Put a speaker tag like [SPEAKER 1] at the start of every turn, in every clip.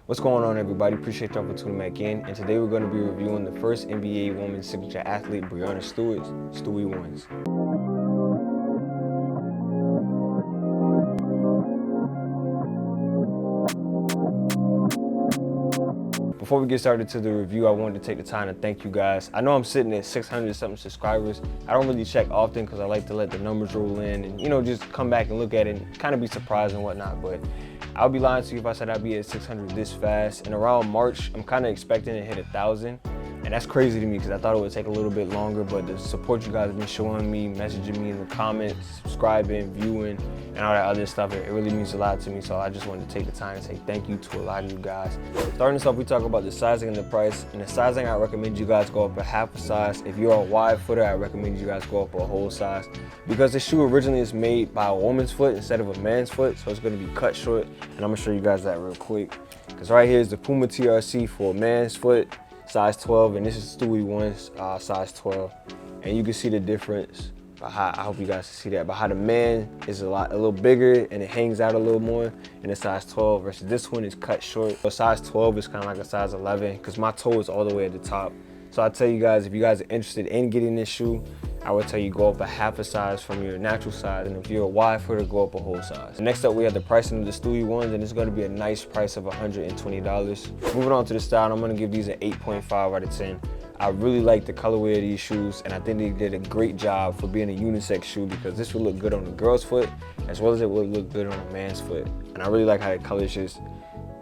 [SPEAKER 1] What's going on, everybody? Appreciate y'all for tuning back in. And today we're going to be reviewing the first NBA women's signature athlete, Puma Stewie ones. Before we get started to the review, I wanted to take the time to thank you guys. I know I'm sitting at 600 something subscribers. I don't really check often because I like to let the numbers roll in and, just come back and look at it and kind of be surprised and whatnot. But I'll be lying to you if I said I'd be at 600 this fast. And around March, I'm kind of expecting to hit 1,000. And that's crazy to me because I thought it would take a little bit longer, but the support you guys have been showing me, messaging me in the comments, subscribing, viewing, and all that other stuff, it really means a lot to me. So I just wanted to take the time to say thank you to a lot of you guys. Starting this off, we talk about the sizing and the price. And the sizing, I recommend you guys go up a half a size. If you're a wide footer, I recommend you guys go up a whole size because the shoe originally is made by a woman's foot instead of a man's foot. So it's gonna be cut short. And I'm gonna show you guys that real quick. Because right here is the Puma TRC for a man's foot, size 12, and this is Stewie one's size 12, and you can see the difference. I hope you guys can see that, but how the man is a little bigger and it hangs out a little more in the size 12 versus this one is cut short. So size 12 is kind of like a size 11 because my toe is all the way at the top. So I tell you guys, if you guys are interested in getting this shoe, I would tell you go up a half a size from your natural size, and if you're a wide footer, go up a whole size. Next up, we have the pricing of the Stewie ones, and it's going to be a nice price of $120. Moving on to the style, I'm going to give these an 8.5 out of 10. I really like the colorway of these shoes, and I think they did a great job for being a unisex shoe because this would look good on a girl's foot as well as it would look good on a man's foot. And I really like how the colors just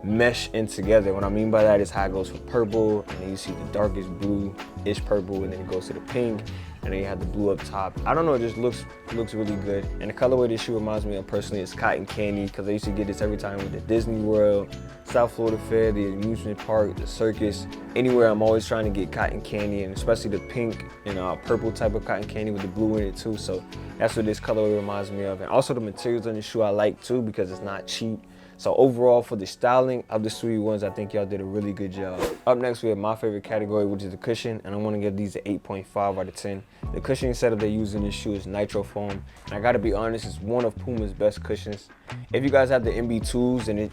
[SPEAKER 1] mesh in together. What I mean by that is how it goes from purple, and then you see the darkest blue-ish purple, and then it goes to the pink, and then you have the blue up top. I don't know, it just looks really good. And the colorway this shoe reminds me of personally is cotton candy because I used to get this every time with the Disney World, South Florida Fair, the amusement park, the circus. Anywhere I'm always trying to get cotton candy, and especially the pink and purple type of cotton candy with the blue in it too. So that's what this colorway reminds me of. And also the materials on the shoe I like too because it's not cheap. So overall, for the styling of the Stewie ones, I think y'all did a really good job. Up next, we have my favorite category, which is the cushion, and I want to give these an 8.5 out of 10. The cushioning setup they use in this shoe is nitro foam, and I gotta be honest, it's one of Puma's best cushions. If you guys have the MB2s, and it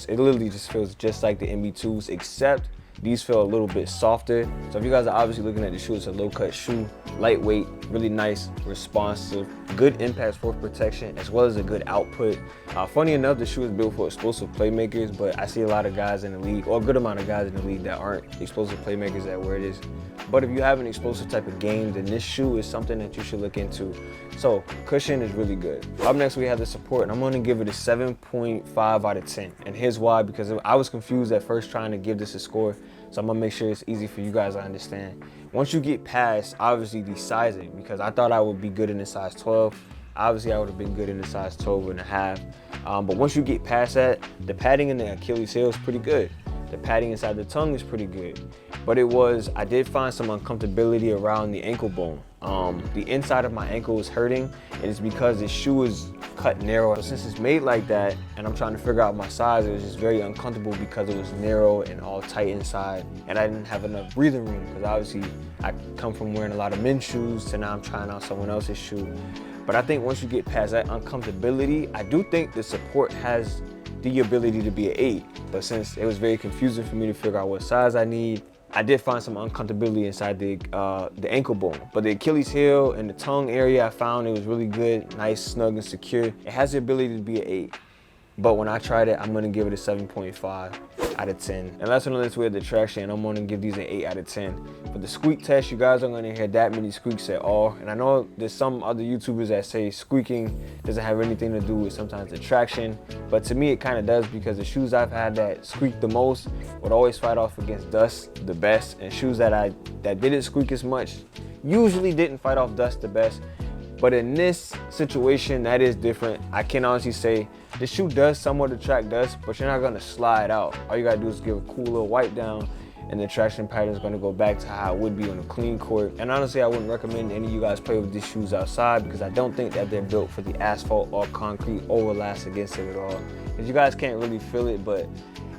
[SPEAKER 1] literally just feels just like the MB2s, except these feel a little bit softer. So if you guys are obviously looking at the shoe, it's a low-cut shoe, lightweight, really nice, responsive, good impact force protection, as well as a good output. Funny enough, the shoe is built for explosive playmakers, but I see a lot of guys in the league, or a good amount of guys in the league that aren't explosive playmakers that wear this. But if you have an explosive type of game, then this shoe is something that you should look into. So cushion is really good. Up next, we have the support, and I'm gonna give it a 7.5 out of 10. And here's why, because I was confused at first trying to give this a score. So I'm gonna make sure it's easy for you guys to understand. Once you get past, obviously, the sizing, because I thought I would be good in the size 12. Obviously, I would have been good in the size 12 and a half. But once you get past that, the padding in the Achilles heel is pretty good. The padding inside the tongue is pretty good. But I did find some uncomfortability around the ankle bone. The inside of my ankle is hurting, and it's because the shoe is cut narrow. So since it's made like that, and I'm trying to figure out my size, it was just very uncomfortable because it was narrow and all tight inside, and I didn't have enough breathing room because obviously I come from wearing a lot of men's shoes to now I'm trying out someone else's shoe. But I think once you get past that uncomfortability, I do think the support has the ability to be an 8. But since it was very confusing for me to figure out what size I need, I did find some uncomfortability inside the ankle bone. But the Achilles heel and the tongue area, I found it was really good, nice, snug, and secure. It has the ability to be an 8. But when I tried it, I'm gonna give it a 7.5 out of 10. And last on the list, we have the traction, and I'm gonna give these an 8 out of 10. For the squeak test, you guys aren't gonna hear that many squeaks at all. And I know there's some other YouTubers that say squeaking doesn't have anything to do with sometimes the traction, but to me it kind of does because the shoes I've had that squeak the most would always fight off against dust the best, and shoes that didn't squeak as much usually didn't fight off dust the best. But in this situation, that is different. I can honestly say the shoe does somewhat attract dust, but you're not gonna slide out. All you gotta do is give a cool little wipe down, and the traction pattern is gonna go back to how it would be on a clean court. And honestly, I wouldn't recommend any of you guys play with these shoes outside because I don't think that they're built for the asphalt or concrete or will last against it at all. Because you guys can't really feel it, but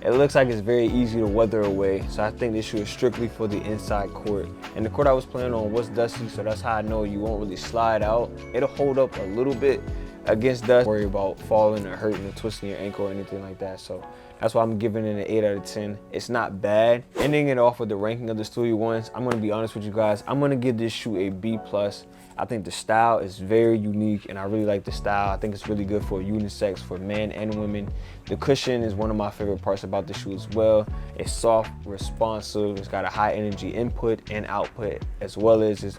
[SPEAKER 1] it looks like it's very easy to weather away. So I think this shoe is strictly for the inside court. And the court I was playing on was dusty, so that's how I know you won't really slide out. It'll hold up a little bit, against dust, worry about falling or hurting or twisting your ankle or anything like that. So that's why I'm giving it an 8 out of 10. It's not bad. Ending it off with the ranking of the Stewie ones, I'm gonna be honest with you guys. I'm gonna give this shoe a B+. I think the style is very unique and I really like the style. I think it's really good for unisex, for men and women. The cushion is one of my favorite parts about the shoe as well. It's soft, responsive, it's got a high energy input and output, as well as it's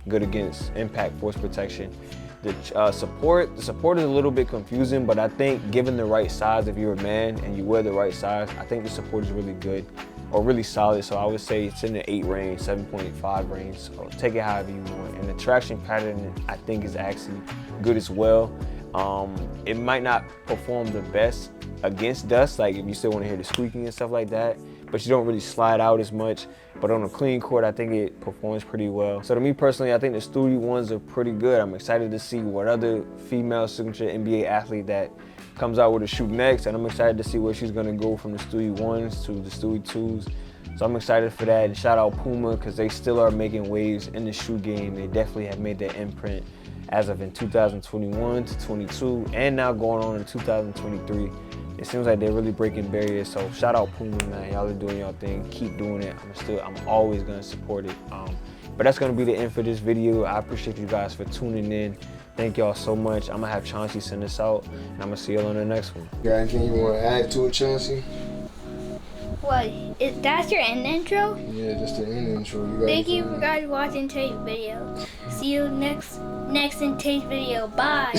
[SPEAKER 1] good against impact force protection. The support is a little bit confusing, but I think given the right size, if you're a man and you wear the right size, I think the support is really good or really solid. So I would say it's in the 8 range, 7.5 range. So take it however you want. And the traction pattern, I think, is actually good as well. It might not perform the best against dust, like if you still want to hear the squeaking and stuff like that, but you don't really slide out as much. But on a clean court, I think it performs pretty well. So to me personally, I think the Stewie ones are pretty good. I'm excited to see what other female signature NBA athlete that comes out with a shoe next, and I'm excited to see where she's gonna go from the Stewie ones to the Stewie twos. So I'm excited for that, and shout out Puma, because they still are making waves in the shoe game. They definitely have made their imprint as of in 2021 to 22, and now going on in 2023. It seems like they're really breaking barriers. So shout out Puma, man. Y'all are doing y'all thing. Keep doing it. I'm always gonna support it. But that's gonna be the end for this video. I appreciate you guys for tuning in. Thank y'all so much. I'm gonna have Chauncey send this out, and I'm gonna see y'all on the next one.
[SPEAKER 2] Got anything you wanna add to it, Chauncey?
[SPEAKER 3] What? That's your end intro?
[SPEAKER 2] Yeah, just the end intro.
[SPEAKER 3] Thank you for guys watching today's video. See you next in today's video. Bye.